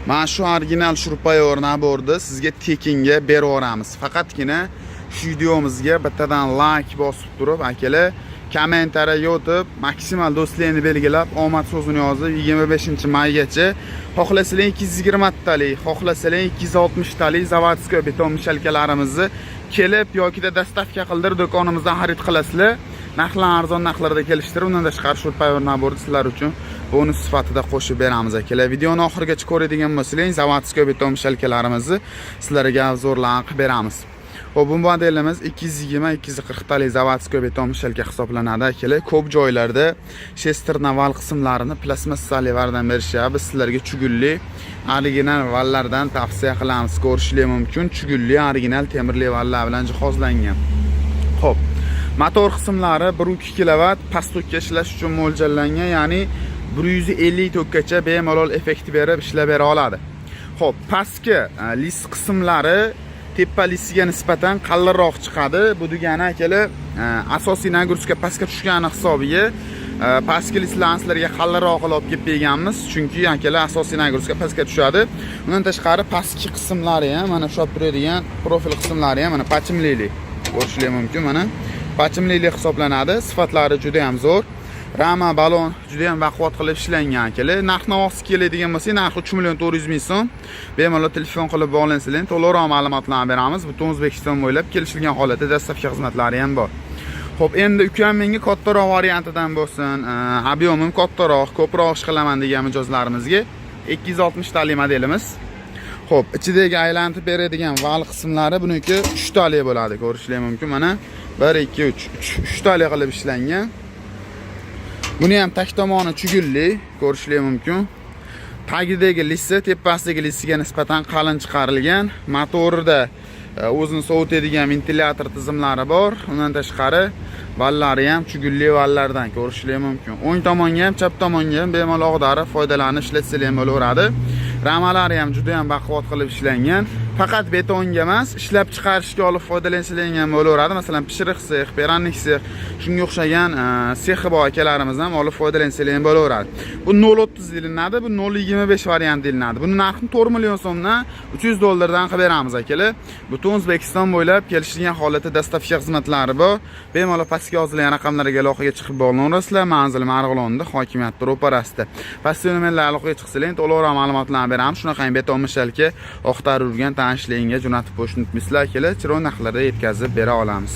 Mana shu original shurpayor naborni sizga tekinga berib yoramiz. Faqatgina shu videomizga bittadan like bosib turib, akalar, kommentariya yozib, maksimal do'stlarni belgilab, omad so'zini yozib 25-maygacha xohlasanglar 220 talik, xohlasanglar 260 talik zavodskiy beton mishalkalarimizni kelib yokida dastavka qildirib do'konimizdan xarid qilasizlar. Narxlar arzon narxlarda kelishtirib, undan tashqari shurpayor naborni sizlar uchun bonus sifatida qo'shib beramiz akalar. Videoni oxirigacha ko'radigan bo'lsangiz, zavodskiy beton mishalkalarimizni sizlarga obzorlar qilib beramiz. Bu modelimiz 220-240 talik zavodskiy beton mishalka hisoblanadi akalar. Ko'p joylarda shesterna val qismlarini plastmassali vardan berishyapti. Sizlarga chugulli original vallardan tavsiya qilamiz. Ko'rishingiz mumkin. Chugulli original temirli vallar bilan jihozlangan. Xo'p. Motor qismlari 1-2 kW past tokka ishlash uchun mo'ljallangan, ya'ni 150 tokkacha bemalol effekt berib ishlab bera oladi. Xo'p, pastki lis qismlari tepa lisiga nisbatan qallinroq chiqadi. Bu degani akalar, asosiy nagruska pastga tushgani hisobiga pastki lislanslarga qallinroq qilib olib kelib berganmiz. Chunki akalar asosiy nagruska pastga tushadi. Undan tashqari pastki qismlari ham mana shu turadigan profil qismlari ham mana pachimlilik ko'rishingiz mumkin. Mana pachimlilik hisoblanadi. Sifatlari juda ham zo'r. Rama balon juda ham baquvvat qilib ishlangan akalar. Narx-navosi keladigan bo'lsa, narxi 3.400.000 so'm. Bemalol telefon qilib bog'lansanglar, to'liqroq ma'lumotlarni beramiz. Butun O'zbekiston bo'ylab kelishilgan holatda dastavka xizmatlari ham bor. Xo'p, endi ukam menga kattaroq variantidan bo'lsin, ob'yomim kattaroq, ko'proq ish qilaman degan mijozlarimizga 260 talik modelimiz. Xo'p, ichidagi aylantirib beradigan val qismlari buniki 3 talik bo'ladi, ko'rishingiz mumkin. Mana 1 2 3 talik qilib ishlangan. Buni ham tag tomoni chugulli, ko'rishingiz mumkin. Tagidagi lisi tepasidagi lisiga nisbatan qalin chiqarilgan. Motorida o'zini sovutadigan ventilyator tizimlari bor. Undan tashqari vallari ham chugulli vallardan ko'rishingiz mumkin. O'ng tomonga ham, chap tomonga ham bemalol ag'darib foydalanib ishlatsangiz ham bo'laveradi. Ramalari ham juda ham baquvvat qilib ishlangan. Faqat betonga emas, ishlab chiqarishga olib foydalansanglar ham bo'laveradi. Masalan, pishiriq sex, perannik sex, shunga o'xshagan sexi bor akalarimiz ham olib foydalansanglar ham bo'laveradi. Bu 0.30 deyiladi, bu 0.25 variant deyiladi. Buni narxini 4 million so'mdan $300 qilib beramiz akalar. Butun O'zbekiston bo'ylab kelishilgan holatda dastavka xizmatlari bor. Bemalol pastga yozilgan raqamlarga aloqaga chiqib bog'lanasizlar. Manzil Marg'ilonda, hokimiyat ro'parasida. Pastga nomerlar aloqaga chiqsanglar, to'liqroq ma'lumotlarni beramiz. Shunaqa beton mishalka oqtarib urgan tanishligingga jo'natib qo'yishni unutmaysizlar akalar. Chiroq narxlarda yetkazib bera olamiz.